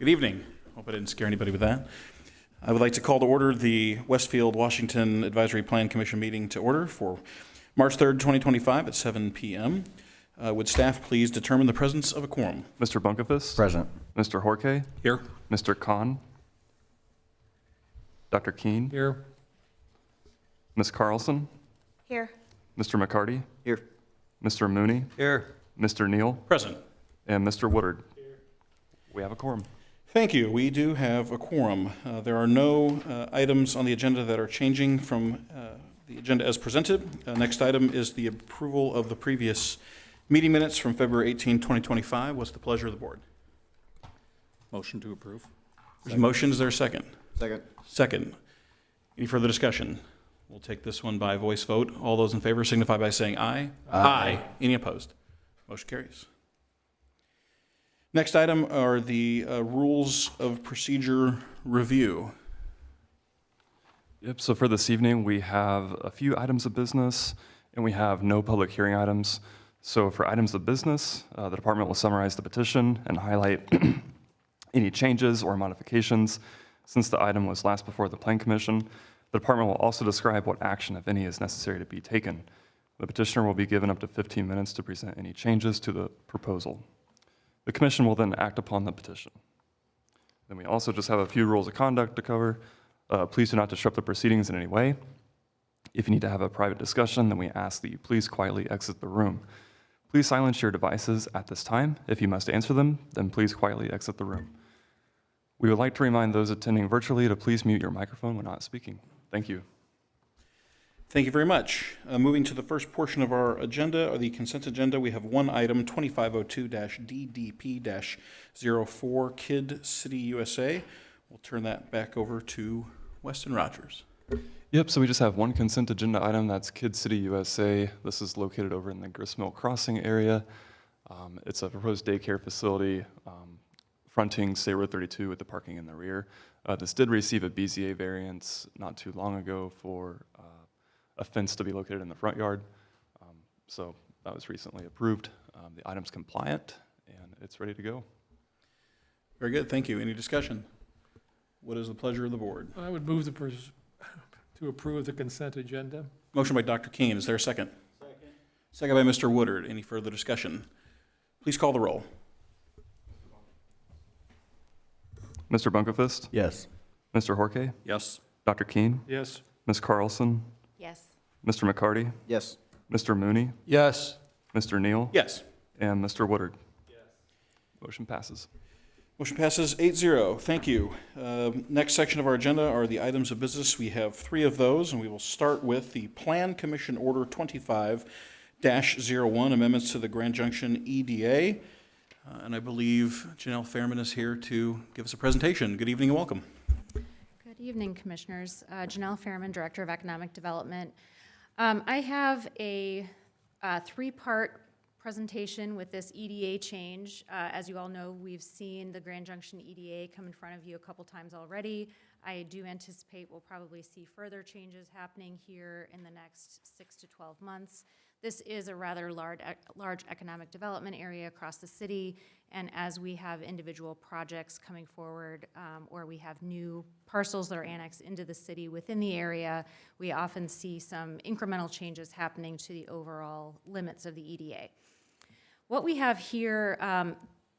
Good evening. Hope I didn't scare anybody with that. I would like to call to order the Westfield, Washington Advisory Plan Commission meeting to order for March 3rd, 2025 at 7 p.m. Would staff please determine the presence of a quorum? Mr. Bunkefus? Present. Mr. Horke? Here. Mr. Kahn? Dr. Keene? Here. Ms. Carlson? Here. Mr. McCarty? Here. Mr. Mooney? Here. Mr. Neal? Present. And Mr. Woodard? We have a quorum. Thank you. We do have a quorum. There are no items on the agenda that are changing from the agenda as presented. Next item is the approval of the previous meeting minutes from February 18, 2025. What's the pleasure of the board? Motion to approve. There's a motion. Is there a second? Second. Second. Any further discussion? We'll take this one by voice vote. All those in favor signify by saying aye. Aye. Any opposed? Motion carries. Next item are the rules of procedure review. Yep, so for this evening, we have a few items of business, and we have no public hearing items. So for items of business, the department will summarize the petition and highlight any changes or modifications since the item was last before the Plan Commission. The department will also describe what action, if any, is necessary to be taken. The petitioner will be given up to 15 minutes to present any changes to the proposal. The commission will then act upon the petition. Then we also just have a few rules of conduct to cover. Please do not disrupt the proceedings in any way. If you need to have a private discussion, then we ask that you please quietly exit the room. Please silence your devices at this time. If you must answer them, then please quietly exit the room. We would like to remind those attending virtually to please mute your microphone when not speaking. Thank you. Thank you very much. Moving to the first portion of our agenda, or the consent agenda, we have one item, 2502-DDP-04, Kid City USA. We'll turn that back over to Weston Rogers. Yep, so we just have one consent agenda item, that's Kid City USA. This is located over in the Gristmill Crossing area. It's a proposed daycare facility fronting State Road 32 with the parking in the rear. This did receive a BZA variance not too long ago for a fence to be located in the front yard. So that was recently approved. The item's compliant and it's ready to go. Very good, thank you. Any discussion? What is the pleasure of the board? I would move to approve the consent agenda. Motion by Dr. Keene. Is there a second? Second. Second by Mr. Woodard. Any further discussion? Please call the roll. Mr. Bunkefus? Yes. Mr. Horke? Yes. Dr. Keene? Yes. Ms. Carlson? Yes. Mr. McCarty? Yes. Mr. Mooney? Yes. Mr. Neal? Yes. And Mr. Woodard? Yes. Motion passes. Motion passes 8-0. Thank you. Next section of our agenda are the items of business. We have three of those, and we will start with the Plan Commission Order 25-01, amendments to the Grand Junction EDA. And I believe Janelle Fairman is here to give us a presentation. Good evening and welcome. Good evening, Commissioners. Janelle Fairman, Director of Economic Development. I have a three-part presentation with this EDA change. As you all know, we've seen the Grand Junction EDA come in front of you a couple times already. I do anticipate we'll probably see further changes happening here in the next 6 to 12 months. This is a rather large economic development area across the city, and as we have individual projects coming forward or we have new parcels that are annexed into the city within the area, we often see some incremental changes happening to the overall limits of the EDA. What we have here,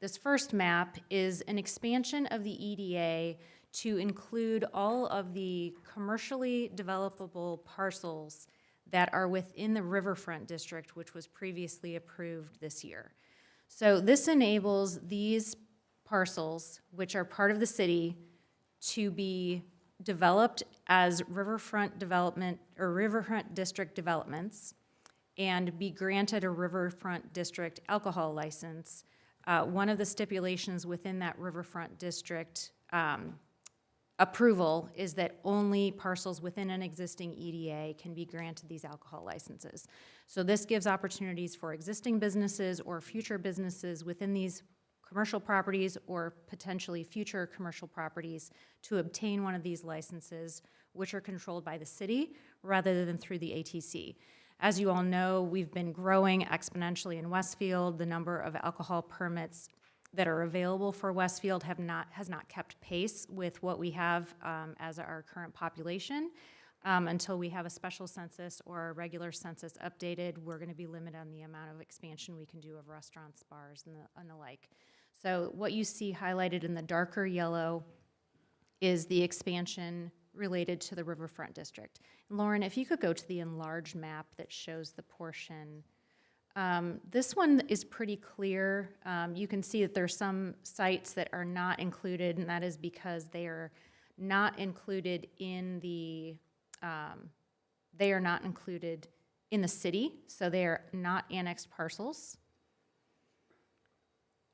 this first map, is an expansion of the EDA to include all of the commercially developable parcels that are within the Riverfront District, which was previously approved this year. So this enables these parcels, which are part of the city, to be developed as Riverfront Development or Riverfront District developments and be granted a Riverfront District alcohol license. One of the stipulations within that Riverfront District approval is that only parcels within an existing EDA can be granted these alcohol licenses. So this gives opportunities for existing businesses or future businesses within these commercial properties or potentially future commercial properties to obtain one of these licenses, which are controlled by the city rather than through the ATC. As you all know, we've been growing exponentially in Westfield. The number of alcohol permits that are available for Westfield has not kept pace with what we have as our current population. Until we have a special census or a regular census updated, we're going to be limited on the amount of expansion we can do of restaurants, bars, and the like. So what you see highlighted in the darker yellow is the expansion related to the Riverfront District. And Lauren, if you could go to the enlarged map that shows the portion. This one is pretty clear. You can see that there's some sites that are not included, and that is because they are not included in the city, so they are not annexed parcels.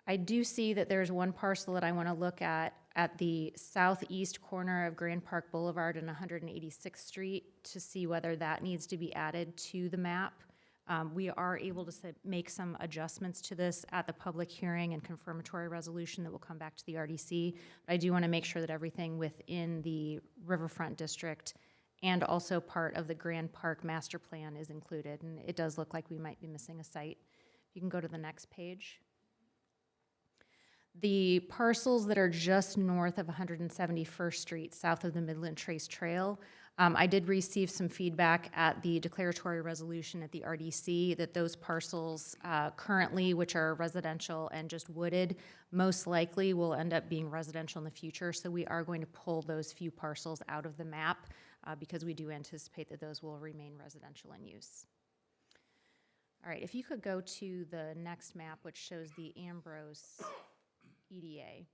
I do see that there's one parcel that I want to look at the southeast corner of Grand Park Boulevard and 186th Street to see whether that needs to be added to the map. We are able to make some adjustments to this at the public hearing and confirmatory resolution that will come back to the RDC. But I do want to make sure that everything within the Riverfront District and also part of the Grand Park Master Plan is included. And it does look like we might be missing a site. You can go to the next page. The parcels that are just north of 171st Street, south of the Midland Trace Trail, I did receive some feedback at the declaratory resolution at the RDC that those parcels currently, which are residential and just wooded, most likely will end up being residential in the future. So we are going to pull those few parcels out of the map because we do anticipate that those will remain residential in use. All right, if you could go to the next map, which shows the Ambrose EDA.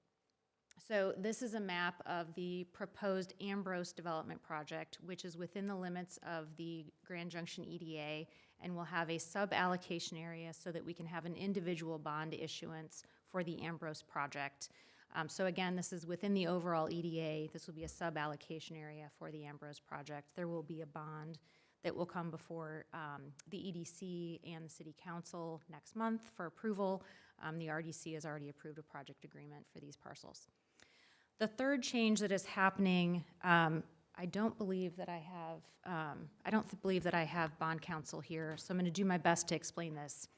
So this is a map of the proposed Ambrose development project, which is within the limits of the Grand Junction EDA and will have a sub-allocation area so that we can have an individual bond issuance for the Ambrose project. So again, this is within the overall EDA. This will be a sub-allocation area for the Ambrose project. There will be a bond that will come before the EDC and the City Council next month for approval. The RDC has already approved a project agreement for these parcels. The third change that is happening, I don't believe that I have bond counsel here, so I'm going to do my best to explain this.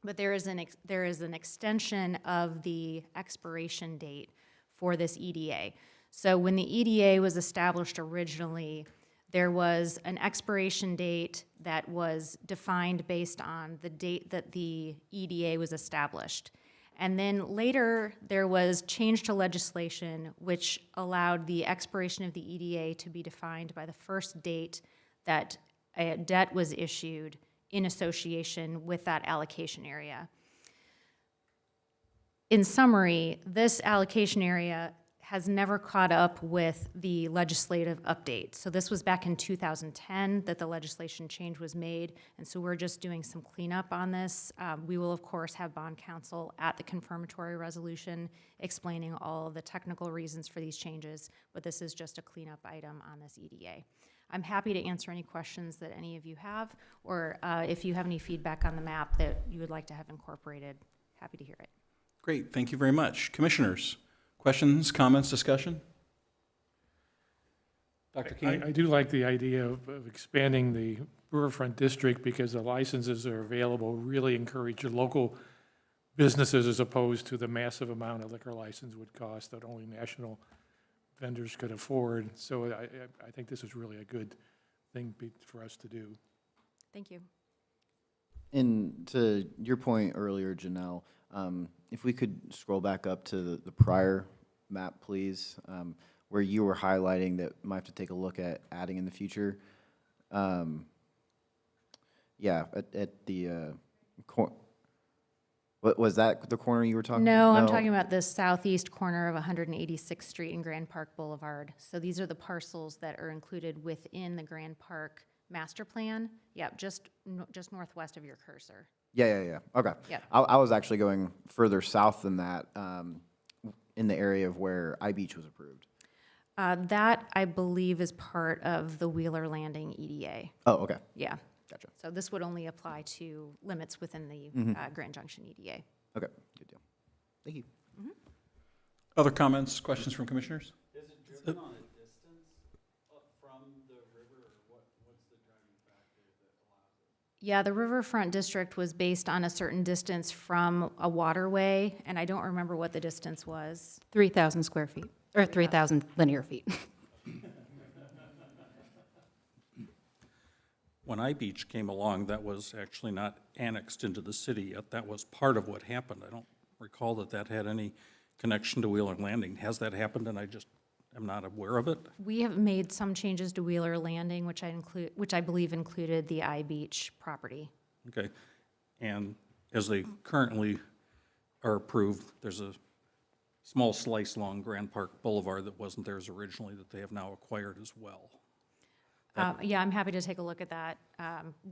But there is an extension of the expiration date for this EDA. So when the EDA was established originally, there was an expiration date that was defined based on the date that the EDA was established. And then later, there was change to legislation which allowed the expiration of the EDA to be defined by the first date that a debt was issued in association with that allocation area. In summary, this allocation area has never caught up with the legislative update. So this was back in 2010 that the legislation change was made, and so we're just doing some cleanup on this. We will, of course, have bond counsel at the confirmatory resolution explaining all of the technical reasons for these changes, but this is just a cleanup item on this EDA. I'm happy to answer any questions that any of you have, or if you have any feedback on the map that you would like to have incorporated, happy to hear it. Great, thank you very much. Commissioners, questions, comments, discussion? Dr. King? I do like the idea of expanding the Riverfront District because the licenses that are available really encourage your local businesses as opposed to the massive amount a liquor license would cost that only national vendors could afford. So I think this is really a good thing for us to do. Thank you. And to your point earlier, Janelle, if we could scroll back up to the prior map, please, where you were highlighting that might have to take a look at adding in the future. Yeah, at the what was that the corner you were talking about? No, I'm talking about the southeast corner of 186th Street and Grand Park Boulevard. So these are the parcels that are included within the Grand Park Master Plan. Yep, just northwest of your cursor. Yeah. Okay. Yep. I was actually going further south than that, in the area of where iBeach was approved. That, I believe, is part of the Wheeler Landing EDA. Oh, okay. Yeah. Gotcha. So this would only apply to limits within the Grand Junction EDA. Okay, good deal. Thank you. Other comments, questions from commissioners? Is it driven on a distance from the river, or what's the driving factor that allows it? Yeah, the riverfront district was based on a certain distance from a waterway, and I don't remember what the distance was. 3,000 square feet, or 3,000 linear feet. When iBeach came along, that was actually not annexed into the city yet. That was part of what happened. I don't recall that that had any connection to Wheeler Landing. Has that happened and I just am not aware of it? We have made some changes to Wheeler Landing, which I believe included the I-Beach property. Okay. And as they currently are approved, there's a small slice along Grand Park Boulevard that wasn't theirs originally that they have now acquired as well. Yeah, I'm happy to take a look at that.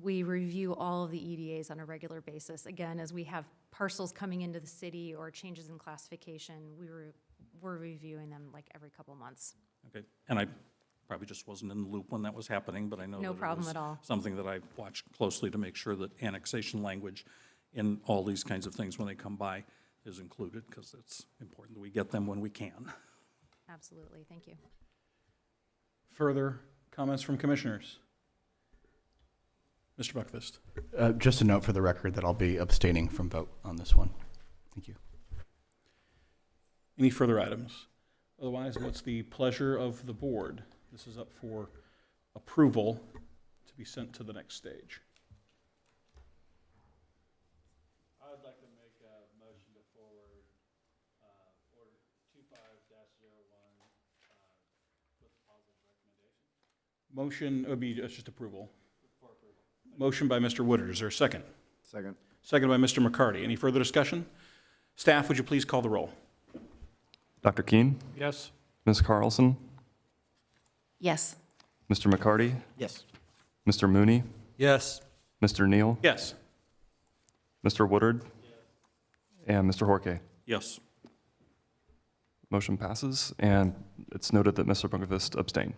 We review all of the EDAs on a regular basis. Again, as we have parcels coming into the city or changes in classification, we're reviewing them like every couple months. Okay. And I probably just wasn't in the loop when that was happening, but I know No that it problem was at all. something that I watched closely to make sure that annexation language in all these kinds of things when they come by is included, because it's important that we get them when we can. Absolutely, thank you. Further comments from commissioners? Mr. Buckfist. Just a note for the record that I'll be abstaining from vote on this one. Thank you. Any further items? Otherwise, what's the pleasure of the board? This is up for approval to be sent to the next stage. I would like to make a motion to forward order 25-01 with positive recommendation. Motion would be just approval. Motion by Mr. Woodard. Is there a second? Second. Second by Mr. McCarty. Any further discussion? Staff, would you please call the roll? Dr. Keen, Yes? Ms. Carlson, Yes. Mr. McCarty, Yes. Mr. Mooney, Yes. Mr. Neal, Yes. Mr. Woodard, and Mr. Horke. Yes. Motion passes, and it's noted that Mr. Bunkevist abstained,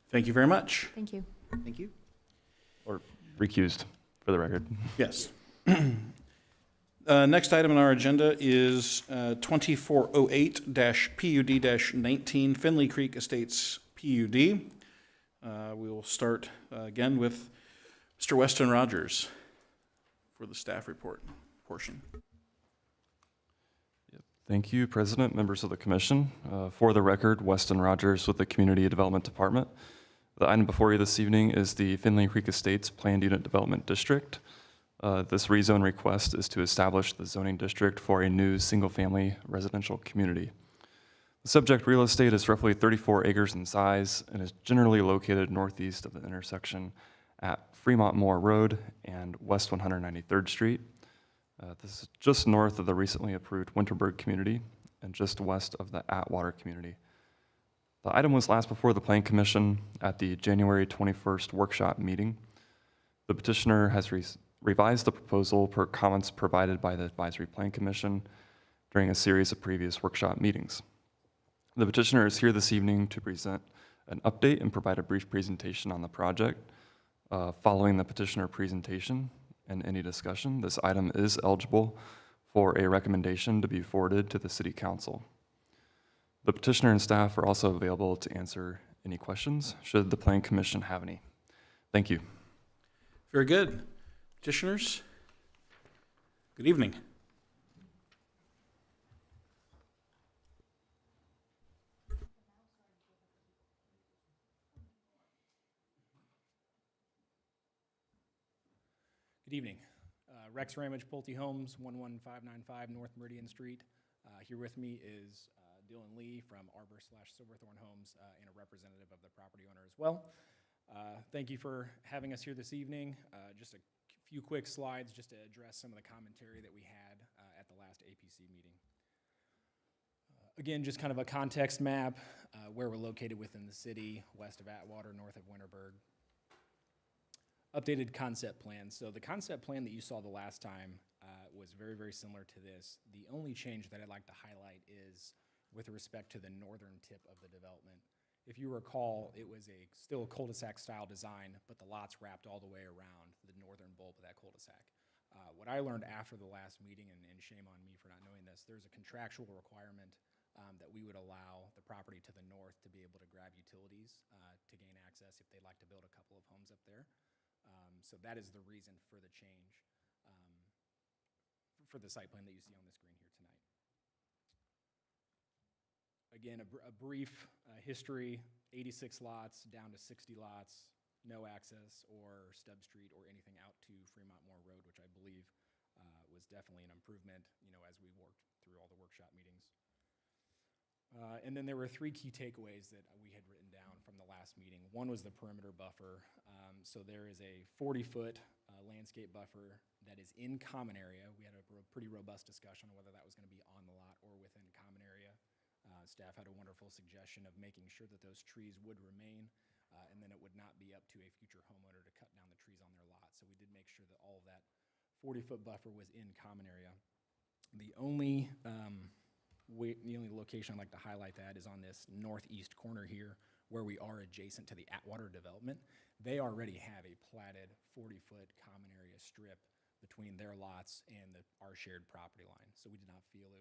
Thank you very much. Thank you. Thank you. or recused, for the record. Yes. Next item on our agenda is 2408-PUD-19 Finley Creek Estates PUD. We will start again with Mr. Weston Rogers for the staff report portion. Thank you, President, members of the commission. For the record, Weston Rogers with the Community Development Department. The item before you this evening is the Finley Creek Estates Planned Unit Development District. This rezone request is to establish the zoning district for a new single-family residential community. The subject real estate is roughly 34 acres in size and is generally located northeast of the intersection at Fremont Moore Road and West 193rd Street. This is just north of the recently approved Winterberg community and just west of the Atwater community. The item was last before the Plan Commission at the January 21st workshop meeting. The petitioner has revised the proposal per comments provided by the Advisory Plan Commission during a series of previous workshop meetings. The petitioner is here this evening to present an update and provide a brief presentation on the project. Following the petitioner presentation and any discussion, this item is eligible for a recommendation to be forwarded to the City Council. The petitioner and staff are also available to answer any questions should the Plan Commission have any. Thank you. Very good. Petitioners, good evening. Good evening. Rex Ramage, Pulte Homes, 11595 North Meridian Street. Here with me is Dylan Lee from Arbor/Silverthorne Homes and a representative of the property owner as well. Thank you for having us here this evening. Just a few quick slides just to address some of the commentary that we had at the last APC meeting. Again, just kind of a context map, where we're located within the city, west of Atwater, north of Winterberg. Updated concept plan. So the concept plan that you saw the last time was very, very similar to this. The only change that I'd like to highlight is with respect to the northern tip of the development. If you recall, it was still a cul-de-sac style design, but the lots wrapped all the way around the northern bulb of that cul-de-sac. What I learned after the last meeting, and shame on me for not knowing this, there's a contractual requirement that we would allow the property to the north to be able to grab utilities to gain access if they'd like to build a couple of homes up there. So that is the reason for the change for the site plan that you see on the screen here tonight. Again, a brief history, 86 lots down to 60 lots, no access or stub street or anything out to Fremont Moore Road, which I believe was definitely an improvement, as we worked through all the workshop meetings. And then there were three key takeaways that we had written down from the last meeting. One was the perimeter buffer. So there is a 40-foot landscape buffer that is in common area. We had a pretty robust discussion on whether that was going to be on the lot or within common area. Staff had a wonderful suggestion of making sure that those trees would remain, and then it would not be up to a future homeowner to cut down the trees on their lot. So we did make sure that all of that 40-foot buffer was in common area. The only location I'd like to highlight that is on this northeast corner here, where we are adjacent to the Atwater development. They already have a platted 40-foot common area strip between their lots and our shared property line. So we did not feel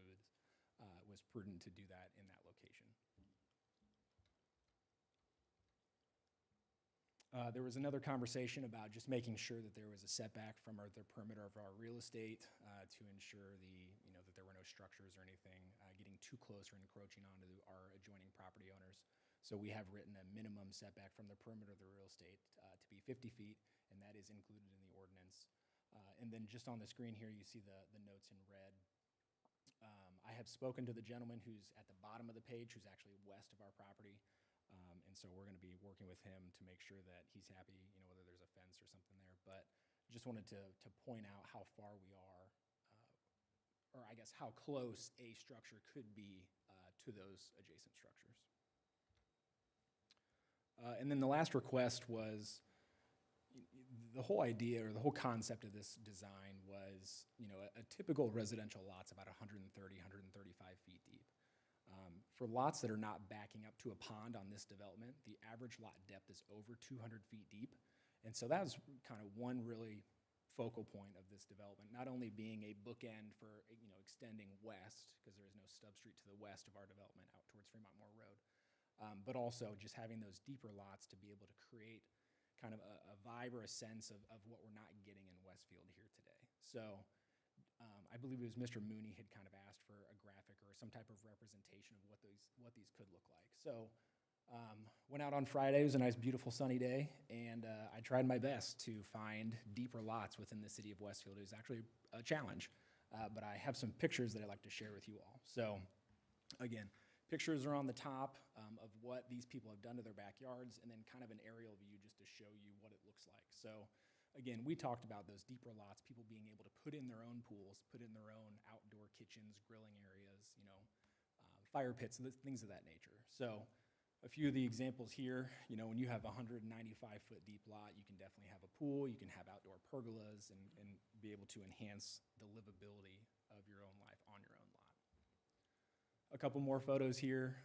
it was prudent to do that in that location. There was another conversation about just making sure that there was a setback from the perimeter of our real estate to ensure that there were no structures or anything getting too close or encroaching onto our adjoining property owners. So we have written a minimum setback from the perimeter of the real estate to be 50 feet, and that is included in the ordinance. And then just on the screen here, you see the notes in red. I have spoken to the gentleman who's at the bottom of the page, who's actually west of our property. And so we're going to be working with him to make sure that he's happy, whether there's a fence or something there. But just wanted to point out how far we are, or I guess how close a structure could be to those adjacent structures. And then the last request was, the whole idea or the whole concept of this design was, a typical residential lot's about 130, 135 feet deep. For lots that are not backing up to a pond on this development, the average lot depth is over 200 feet deep. And so that was kind of one really focal point of this development, not only being a bookend for, extending west, because there is no stub street to the west of our development out towards Fremont Moore Road, but also just having those deeper lots to be able to create kind of a vibe or a sense of what we're not getting in Westfield here today. So I believe it was Mr. Mooney had kind of asked for a graphic or some type of representation of what these could look like. So went out on Friday. It was a nice, beautiful, sunny day, and I tried my best to find deeper lots within the city of Westfield. It was actually a challenge, but I have some pictures that I'd like to share with you all. So again, pictures are on the top of what these people have done to their backyards, and then kind of an aerial view just to show you what it looks like. So again, we talked about those deeper lots, people being able to put in their own pools, put in their own outdoor kitchens, grilling areas, fire pits, things of that nature. So a few of the examples here, when you have a 195-foot deep lot, you can definitely have a pool, you can have outdoor pergolas, and be able to enhance the livability of your own life on your own lot. A couple more photos here.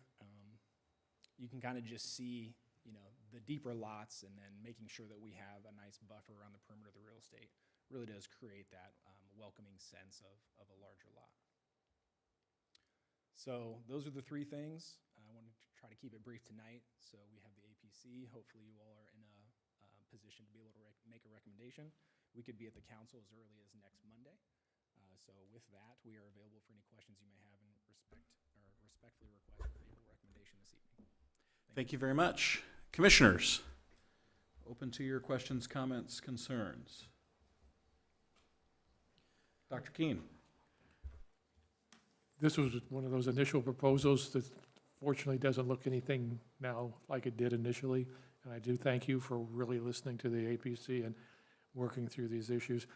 You can kind of just see, the deeper lots, and then making sure that we have a nice buffer around the perimeter of the real estate really does create that welcoming sense of a larger lot. So those are the three things. I wanted to try to keep it brief tonight. So we have the APC. Hopefully you all are in a position to be able to make a recommendation. We could be at the council as early as next Monday. So with that, we are available for any questions you may have, and respectfully request a favorable recommendation this evening. Thank you very much. Commissioners, open to your questions, comments, concerns. Dr. Keene. This was one of those initial proposals that fortunately doesn't look anything now like it did initially. And I do thank you for really listening to the APC and working through these issues.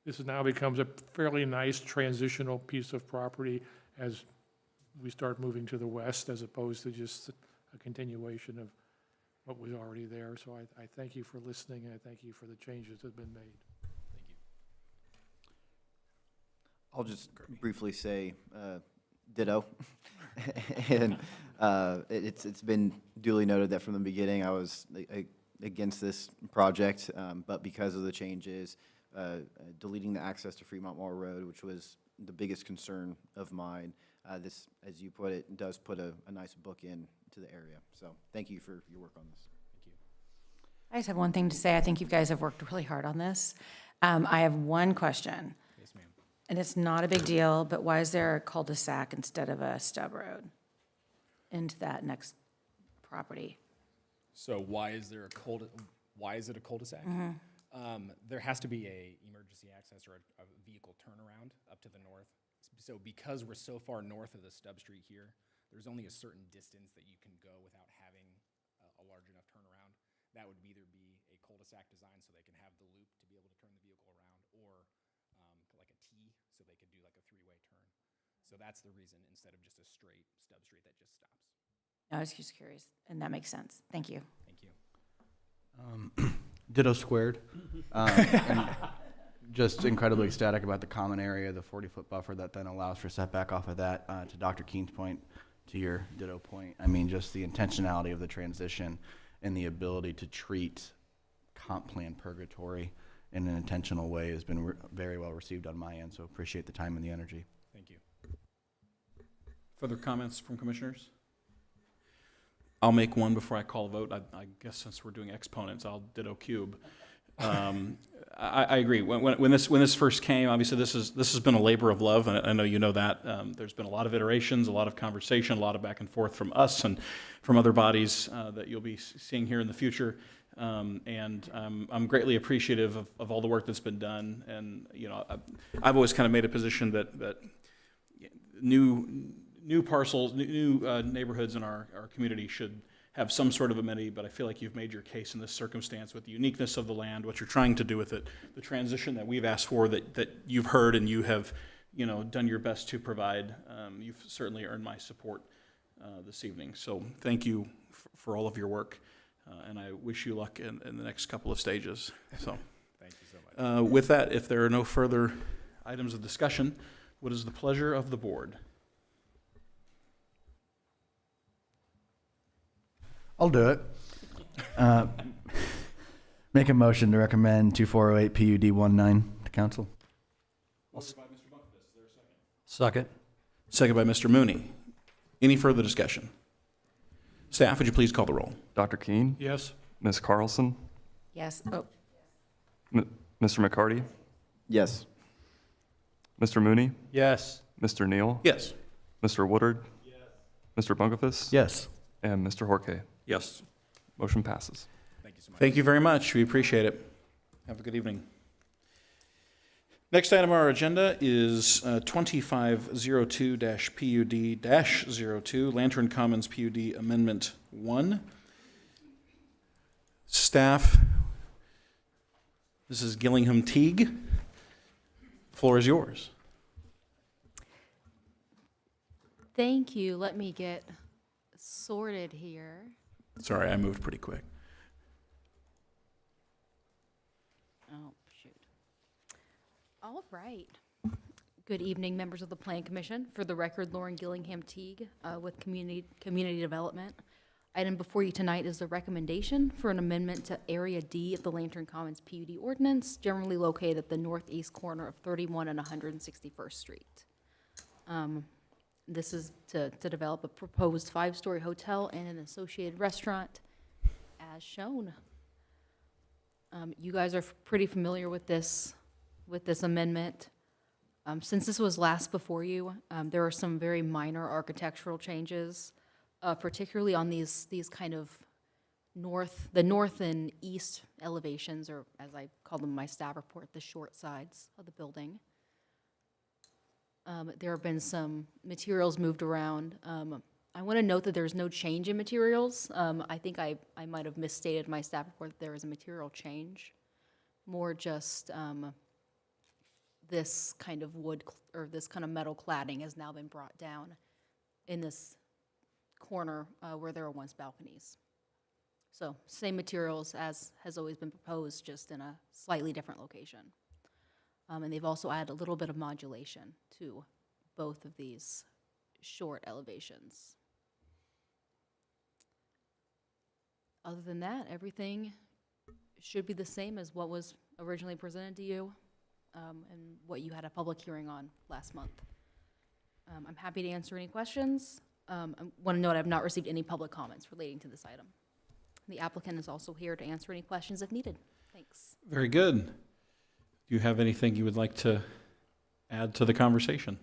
This now becomes a fairly nice transitional piece of property as we start moving to the west, as opposed to just a continuation of what was already there. So I thank you for listening, and I thank you for the changes that have been made. Thank you. I'll just briefly say ditto. And it's been duly noted that from the beginning I was against this project, but because of the changes, deleting the access to Fremont Moore Road, which was the biggest concern of mine, this, as you put it, does put a nice book in to the area. So thank you for your work on this. Thank you. I just have one thing to say. I think you guys have worked really hard on this. I have one question, Yes, ma'am. and it's not a big deal, but why is there a cul-de-sac instead of a stub road into that next property? So why is there why is it a cul-de-sac? There has to be a emergency access or a vehicle turnaround up to the north. So because we're so far north of the stub street here, there's only a certain distance that you can go without having a large enough turnaround. That would either be a cul-de-sac design so they can have the loop to be able to turn the vehicle around, or like a T so they could do like a three-way turn. So that's the reason, instead of just a straight stub street that just stops. I was just curious, and that makes sense. Thank you. Thank you. Ditto squared. And just incredibly ecstatic about the common area, the 40-foot buffer that then allows for setback off of that. To Dr. Keene's point, to your ditto point, I mean, just the intentionality of the transition and the ability to treat comp plan purgatory in an intentional way has been very well received on my end, so appreciate the time and the energy. Thank you. Further comments from commissioners? I'll make one before I call a vote. I guess since we're doing exponents, I'll ditto cube. I agree. When this first came, obviously this has been a labor of love, and I know you know that. There's been a lot of iterations, a lot of conversation, a lot of back and forth from us and from other bodies that you'll be seeing here in the future. And I'm greatly appreciative of all the work that's been done. And I've always kind of made a position that new parcels, new neighborhoods in our community should have some sort of amenity, but I feel like you've made your case in this circumstance with the uniqueness of the land, what you're trying to do with it, the transition that we've asked for that you've heard and you have done your best to provide. You've certainly earned my support this evening. So thank you for all of your work, and I wish you luck in the next couple of stages. So Thank you so much. with that, if there are no further items of discussion, what is the pleasure of the board? I'll do it. Make a motion to recommend 2408 PUD 19 to council. Second. Second by Mr. Mooney. Any further discussion? Staff, would you please call the roll? Dr. Keene, Yes? Ms. Carlson, Yes. Oh, Mr. McCarty, Yes. Mr. Mooney, Yes. Mr. Neal, Yes. Mr. Woodard, Mr. Bungathis, Yes. and Mr. Horke. Yes. Motion passes. Thank you so much. Thank you very much. We appreciate it. Have a good evening. Next item on our agenda is 2502-PUD-02, Lantern Commons PUD Amendment 1. Staff, this is Gillingham Teague. Floor is yours. thank you. Let me get sorted here. Sorry, I moved pretty quick. Oh, shoot. All right. Good evening, members of the Plan Commission. For the record, Lauren Gillingham Teague with Community Development. Item before you tonight is the recommendation for an amendment to Area D of the Lantern Commons PUD ordinance, generally located at the northeast corner of 31 and 161st Street. This is to develop a proposed 5-story hotel and an associated restaurant, as shown. You guys are pretty familiar with this amendment. Since this was last before you, there are some very minor architectural changes, particularly on these kind of the north and east elevations, or as I call them in my staff report, the short sides of the building. There have been some materials moved around. I want to note that there's no change in materials. I think I might have misstated my staff report that there is a material change. More just this kind of wood or this kind of metal cladding has now been brought down in this corner where there were once balconies. So same materials as has always been proposed, just in a slightly different location. And they've also added a little bit of modulation to both of these short elevations. Other than that, everything should be the same as what was originally presented to you and what you had a public hearing on last month. I'm happy to answer any questions. I want to note I have not received any public comments relating to this item. The applicant is also here to answer any questions if needed. Thanks. Very good. Do you have anything you would like to add to the conversation?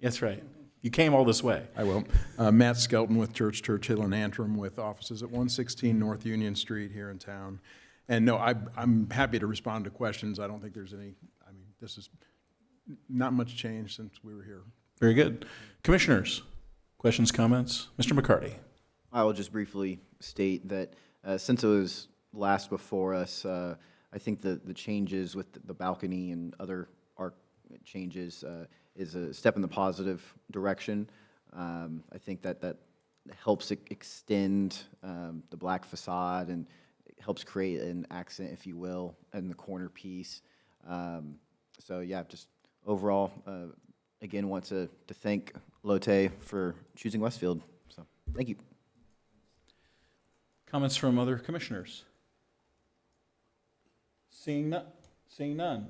That's right. You came all this way. I will. Matt Skelton with Churchill and Antrim with offices at 116 North Union Street here in town. And no, I'm happy to respond to questions. I don't think there's any, I mean, this is not much change since we were here. Very good. Commissioners, questions, comments? Mr. McCarty. I will just briefly state that since it was last before us, I think the changes with the balcony and other arc changes is a step in the positive direction. I think that helps extend the black facade and helps create an accent, if you will, in the corner piece. So yeah, just overall, again, want to thank Lotte for choosing Westfield. So thank you. Comments from other commissioners? Seeing none,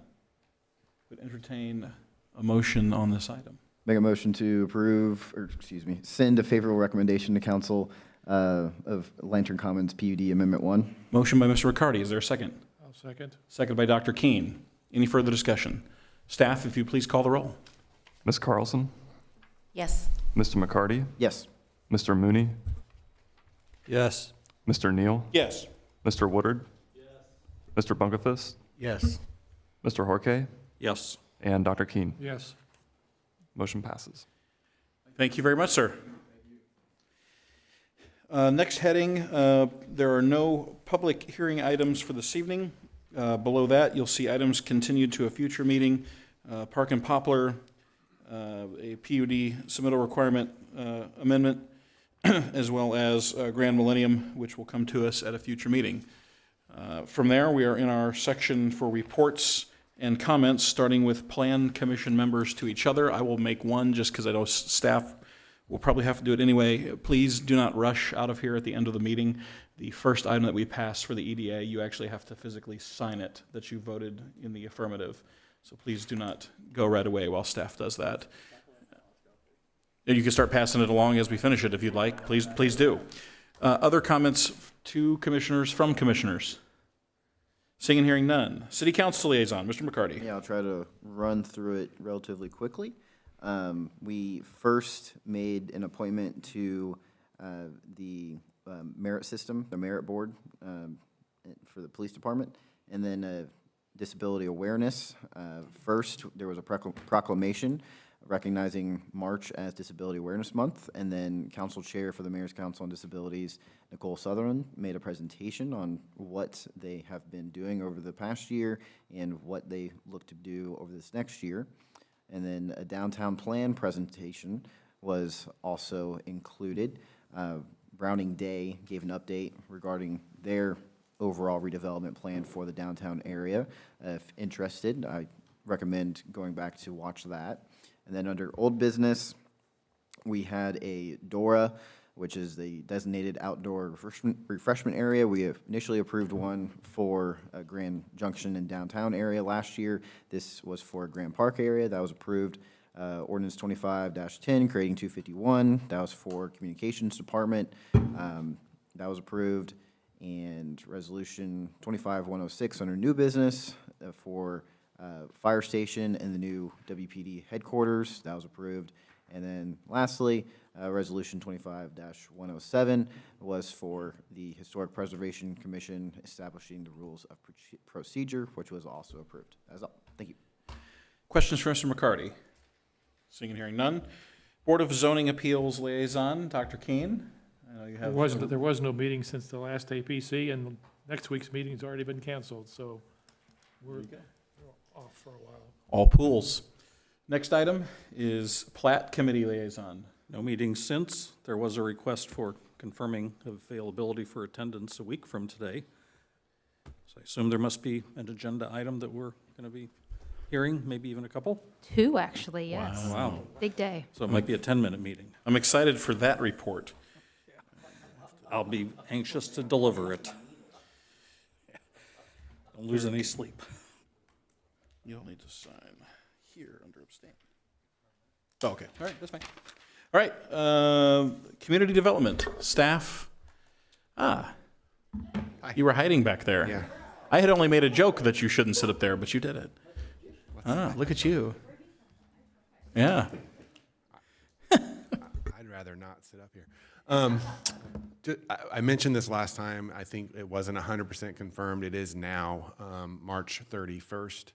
would entertain a motion on this item. Make a motion to approve, or excuse me, send a favorable recommendation to council of Lantern Commons PUD Amendment 1. Motion by Mr. Riccardi. Is there a second? I'll second. Second by Dr. Keene. Any further discussion? Staff, if you please call the roll. Ms. Carlson, Yes. Mr. McCarty, Yes. Mr. Mooney, Yes. Mr. Neal, Yes. Mr. Woodard, Mr. Bunkerfist, Yes. Mr. Horkey, Yes. and Dr. Keene. Yes. Motion passes. Thank you very much, sir. Next heading, there are no public hearing items for this evening. Below that, you'll see items continued to a future meeting, Park and Poplar, a PUD submittal requirement amendment, as well as Grand Millennium, which will come to us at a future meeting. From there, we are in our section for reports and comments, starting with Plan Commission members to each other. I will make one just because I know staff will probably have to do it anyway. Please do not rush out of here at the end of the meeting. The first item that we pass for the EDA, you actually have to physically sign it that you voted in the affirmative. So please do not go right away while staff does that. And you can start passing it along as we finish it if you'd like. Please do. Other comments to commissioners, from commissioners? Seeing and hearing none. City Council Liaison, Mr. McCarty. Yeah, I'll try to run through it relatively quickly. We first made an appointment to the merit system, the merit board for the police department, and then disability awareness. First, there was a proclamation recognizing March as Disability Awareness Month, and then Council Chair for the Mayor's Council on Disabilities, Nicole Sutherland, made a presentation on what they have been doing over the past year and what they look to do over this next year. And then a downtown plan presentation was also included. Browning Day gave an update regarding their overall redevelopment plan for the downtown area. If interested, I recommend going back to watch that. And then under old business, we had a DORA, which is the designated outdoor refreshment area. We have initially approved one for a Grand Junction and downtown area last year. This was for a Grand Park area. That was approved. Ordinance 25-10, creating 251. That was for Communications Department. That was approved. And Resolution 25-106 under new business for fire station and the new WPD headquarters. That was approved. And then lastly, Resolution 25-107 was for the Historic Preservation Commission establishing the rules of procedure, which was also approved. That's all. Thank you. Questions for Mr. McCarty? Seeing and hearing none. Board of Zoning Appeals Liaison, Dr. Keene. I know you have. There was no meeting since the last APC, and next week's meeting's already been canceled, so we're off for a while. All pools. Next item is Plat Committee Liaison. No meetings since. There was a request for confirming availability for attendance a week from today. So I assume there must be an agenda item that we're going to be hearing, maybe even a couple? 2, actually, yes. Wow. Big day. So it might be a 10-minute meeting. I'm excited for that report. I'll be anxious to deliver it. Don't lose any sleep. You'll need to sign here under abstain. Oh, okay, all right, that's fine. All right, community development, staff. You were hiding back there. Yeah. I had only made a joke that you shouldn't sit up there, but you did it. Look at you. Yeah. I'd rather not sit up here. I mentioned this last time. I think it wasn't 100% confirmed. It is now, March 31st.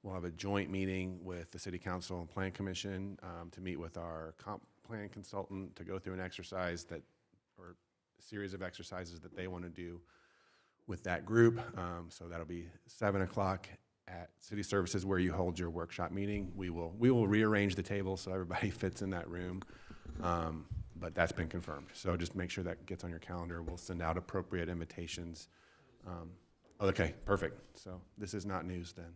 We'll have a joint meeting with the City Council and Plan Commission to meet with our comp plan consultant to go through an exercise or a series of exercises that they want to do with that group. So that'll be 7 o'clock at City Services where you hold your workshop meeting. We will rearrange the table so everybody fits in that room. But that's been confirmed. So just make sure that gets on your calendar. We'll send out appropriate invitations. Okay, perfect. So this is not news then.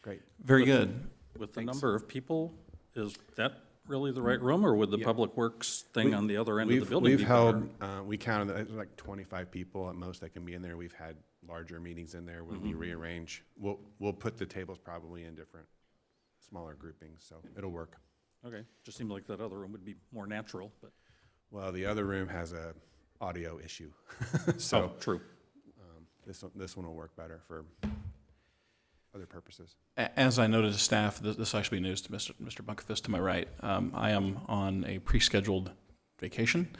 Great. Very good. With the number of people, is that really the right room, or would the Public Works thing on the other end of the building be better? We counted, it was like 25 people at most that can be in there. We've had larger meetings in there when we rearrange. We'll put the tables probably in different, smaller groupings, so it'll work. Okay, just seemed like that other room would be more natural, but. Well, the other room has a audio issue, so. Oh, true. This one will work better for other purposes. As I noted to staff, this actually be news to Mr. Bunkfist to my right. I am on a pre-scheduled vacation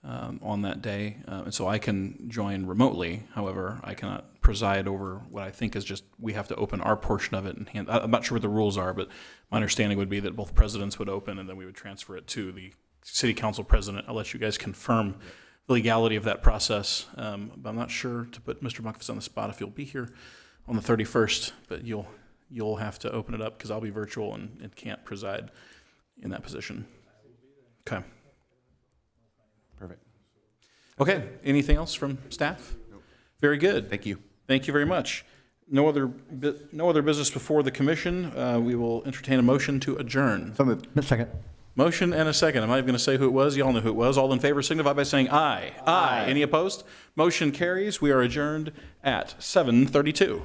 on that day, and so I can join remotely. However, I cannot preside over what I think is just, we have to open our portion of it and hand. I'm not sure what the rules are, but my understanding would be that both presidents would open and then we would transfer it to the City Council president. I'll let you guys confirm the legality of that process, but I'm not sure to put Mr. Bunkfist on the spot if you'll be here on the 31st, but you'll have to open it up because I'll be virtual and can't preside in that position. Okay. Perfect. Okay, anything else from staff? Nope. Very good. Thank you. Thank you very much. No other business before the commission. We will entertain a motion to adjourn. So moved. Second. Motion and a second. I'm not even going to say who it was. Y'all know who it was. All in favor signify by saying aye. Aye. Any opposed? Motion carries. We are adjourned at 7:32.